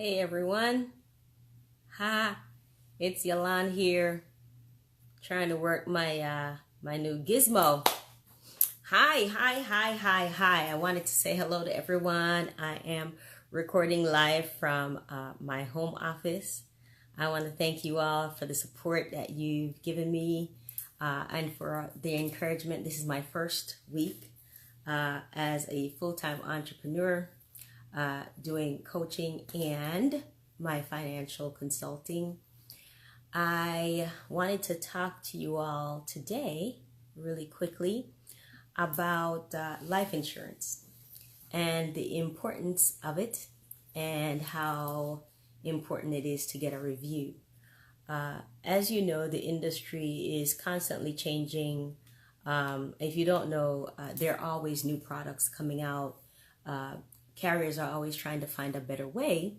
Hey everyone. Hi, it's Yalan here, trying to work my new gizmo. Hi. I wanted to say hello to everyone. I am recording live from my home office. I want to thank you all for the support that you've given me and for the encouragement. This is my first week as a full-time entrepreneur, doing coaching and my financial consulting. I wanted to talk to you all today really quickly about life insurance and the importance of it and how important it is to get a review. As you know, the industry is constantly changing. If you don't know, there are always new products coming out. Carriers are always trying to find a better way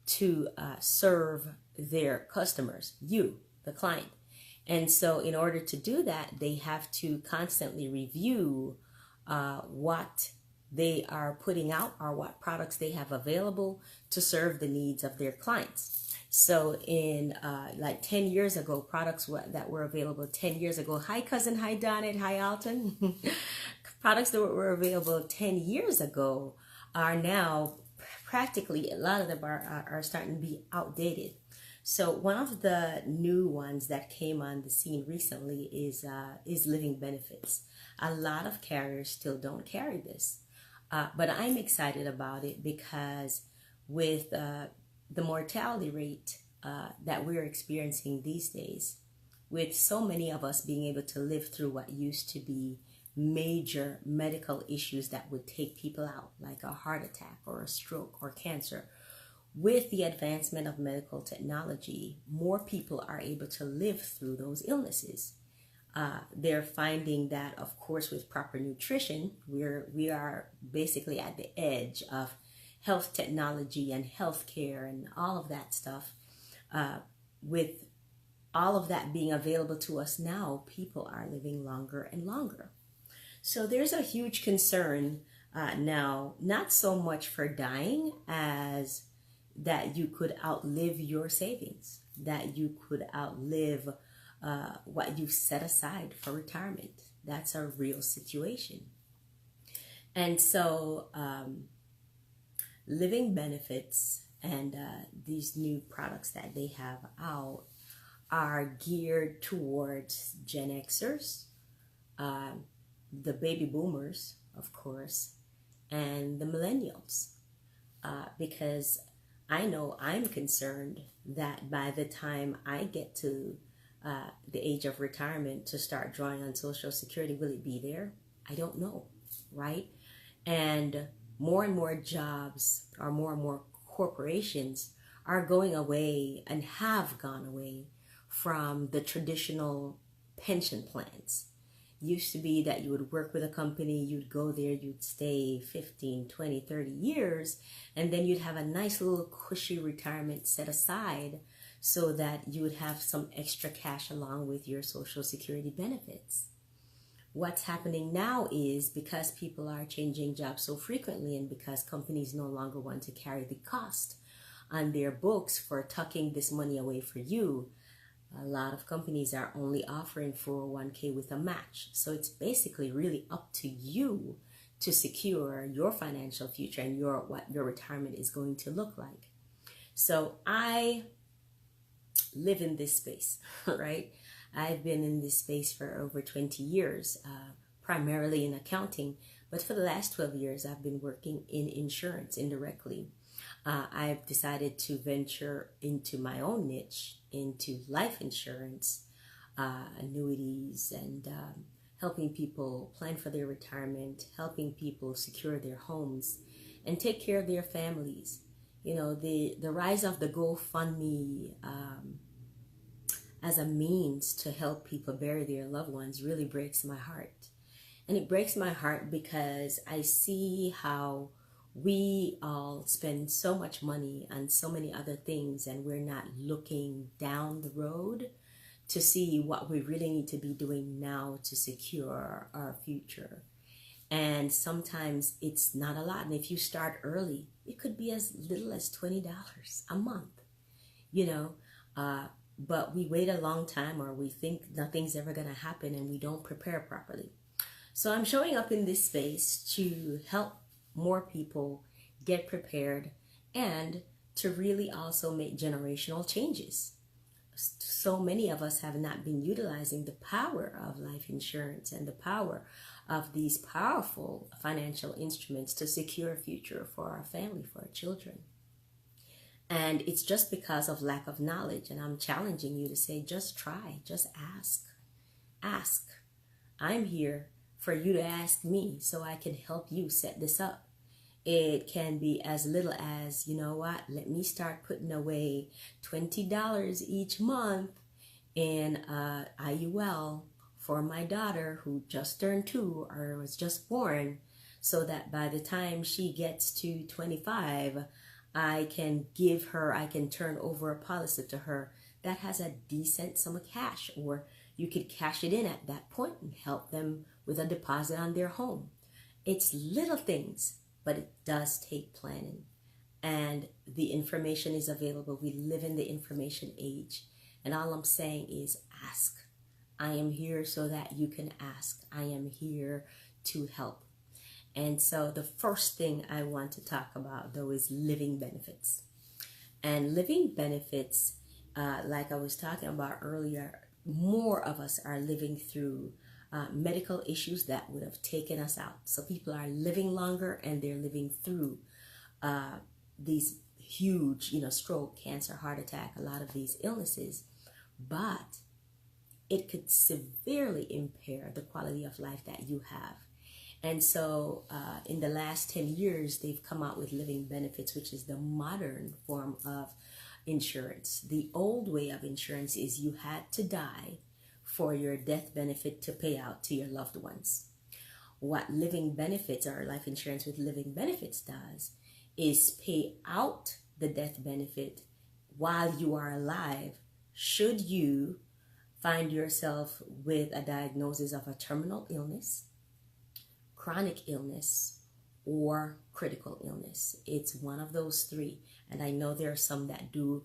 to serve their customers, you, the client. And so in order to do that, they have to constantly review what they are putting out or what products they have available to serve the needs of their clients. So in like 10 years ago, products that were available 10 years ago, hi cousin, hi Donnet, hi Alton, products that were available 10 years ago are now practically, a lot of them are starting to be outdated. So one of the new ones that came on the scene recently is living benefits. A lot of carriers still don't carry this, but I'm excited about it because with the mortality rate that we're experiencing these days, with so many of us being able to live through what used to be major medical issues that would take people out, like a heart attack or a stroke or cancer. With the advancement of medical technology, more people are able to live through those illnesses. They're finding that, of course, with proper nutrition, we are basically at the edge of health technology and healthcare and all of that stuff. With all of that being available to us now, people are living longer and longer. So there's a huge concern now, not so much for dying as that you could outlive your savings, that you could outlive what you've set aside for retirement. That's a real situation. And so living benefits and these new products that they have out are geared towards Gen Xers, the baby boomers, of course, and the millennials, because I know I'm concerned that by the time I get to the age of retirement to start drawing on Social Security, will it be there? I don't know, right? And more jobs or more corporations are going away and have gone away from the traditional pension plans. Used to be that you would work with a company, you'd go there, you'd stay 15, 20, 30 years, and then you'd have a nice little cushy retirement set aside so that you would have some extra cash along with your Social Security benefits. What's happening now is because people are changing jobs so frequently and because companies no longer want to carry the cost on their books for tucking this money away for you, a lot of companies are only offering 401k with a match. So it's basically really up to you to secure your financial future and what your retirement is going to look like. So I live in this space, right? I've been in this space for over 20 years, primarily in accounting. But for the last 12 years, I've been working in insurance indirectly. I've decided to venture into my own niche, into life insurance, annuities, and helping people plan for their retirement, helping people secure their homes, and take care of their families. You know, the rise of the GoFundMe as a means to help people bury their loved ones really breaks my heart. And it breaks my heart because I see how we all spend so much money on so many other things and we're not looking down the road to see what we really need to be doing now to secure our future. And sometimes it's not a lot. And if you start early, it could be as little as $20 a month, you know. But we wait a long time, or we think nothing's ever going to happen, and we don't prepare properly. So I'm showing up in this space to help more people get prepared and to really also make generational changes. So many of us have not been utilizing the power of life insurance and the power of these powerful financial instruments to secure a future for our family, for our children. And it's just because of lack of knowledge. And I'm challenging you to say, just try, just ask. Ask. I'm here for you to ask me so I can help you set this up. It can be as little as, you know what, let me start putting away $20 each month in IUL for my daughter who just turned 2 or was just born, so that by the time she gets to 25, I can turn over a policy to her that has a decent sum of cash, or you could cash it in at that point and help them with a deposit on their home. It's little things, but it does take planning. And the information is available. We live in the information age. And all I'm saying is ask. I am here so that you can ask. I am here to help. And so the first thing I want to talk about, though, is living benefits. And living benefits, like I was talking about earlier, more of us are living through medical issues that would have taken us out. So people are living longer, and they're living through these huge, stroke, cancer, heart attack, a lot of these illnesses. But it could severely impair the quality of life that you have. And so in the last 10 years, they've come out with living benefits, which is the modern form of insurance. The old way of insurance is you had to die for your death benefit to pay out to your loved ones. What living benefits, or life insurance with living benefits, does is pay out the death benefit while you are alive, should you find yourself with a diagnosis of a terminal illness, chronic illness, or critical illness. It's one of those three. And I know there are some that do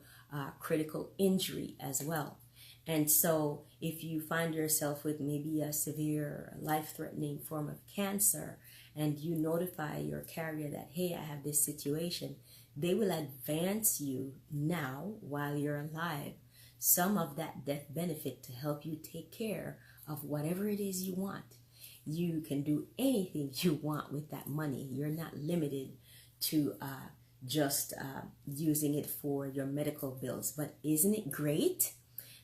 critical injury as well. And so if you find yourself with maybe a severe life-threatening form of cancer, and you notify your carrier that, hey, I have this situation, they will advance you now while you're alive some of that death benefit to help you take care of whatever it is you want. You can do anything you want with that money. You're not limited to just using it for your medical bills. But isn't it great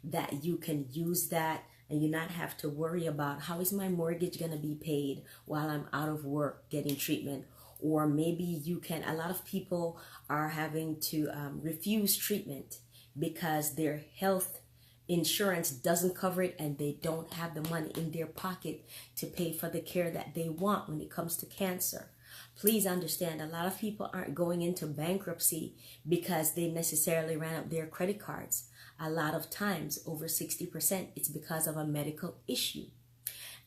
that you can use that and you not have to worry about how is my mortgage going to be paid while I'm out of work getting treatment? Or maybe you can, a lot of people are having to refuse treatment because their health insurance doesn't cover it, and they don't have the money in their pocket to pay for the care that they want when it comes to cancer. Please understand, a lot of people aren't going into bankruptcy because they necessarily ran up their credit cards. A lot of times, over 60%, it's because of a medical issue,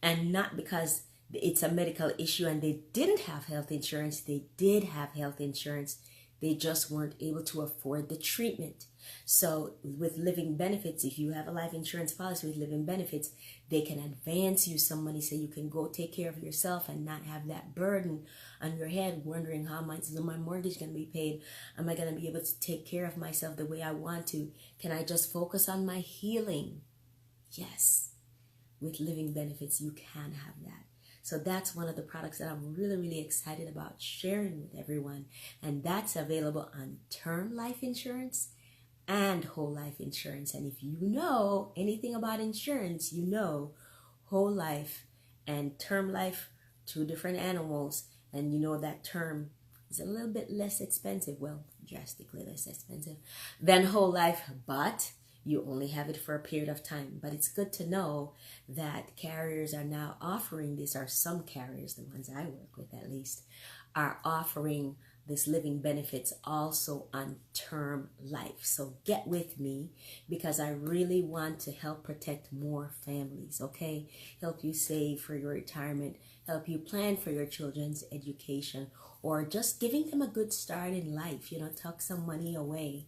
and not because it's a medical issue and they didn't have health insurance. They did have health insurance. They just weren't able to afford the treatment. So with living benefits, if you have a life insurance policy with living benefits, they can advance you some money so you can go take care of yourself and not have that burden on your head wondering how much is my mortgage going to be paid? Am I going to be able to take care of myself the way I want to? Can I just focus on my healing? Yes. With living benefits, you can have that. So that's one of the products that I'm really, really excited about sharing with everyone. And that's available on term life insurance and whole life insurance. And if you know anything about insurance, you know whole life and term life, two different animals. And you know that term is a little bit less expensive, well, drastically less expensive than whole life, but you only have it for a period of time. But it's good to know that carriers are now offering this, or some carriers, the ones I work with at least, are offering this living benefits also on term life. So get with me, because I really want to help protect more families, okay? Help you save for your retirement, help you plan for your children's education, or just giving them a good start in life, tuck some money away.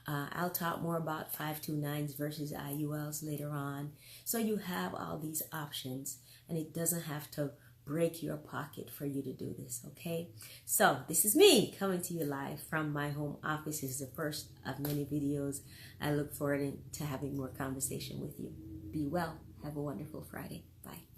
I'll talk more about 529s versus IULs later on. So you have all these options, and it doesn't have to break your pocket for you to do this, okay? So this is me coming to you live from my home office. This is the first of many videos. I look forward to having more conversation with you. Be well. Have a wonderful Friday. Bye.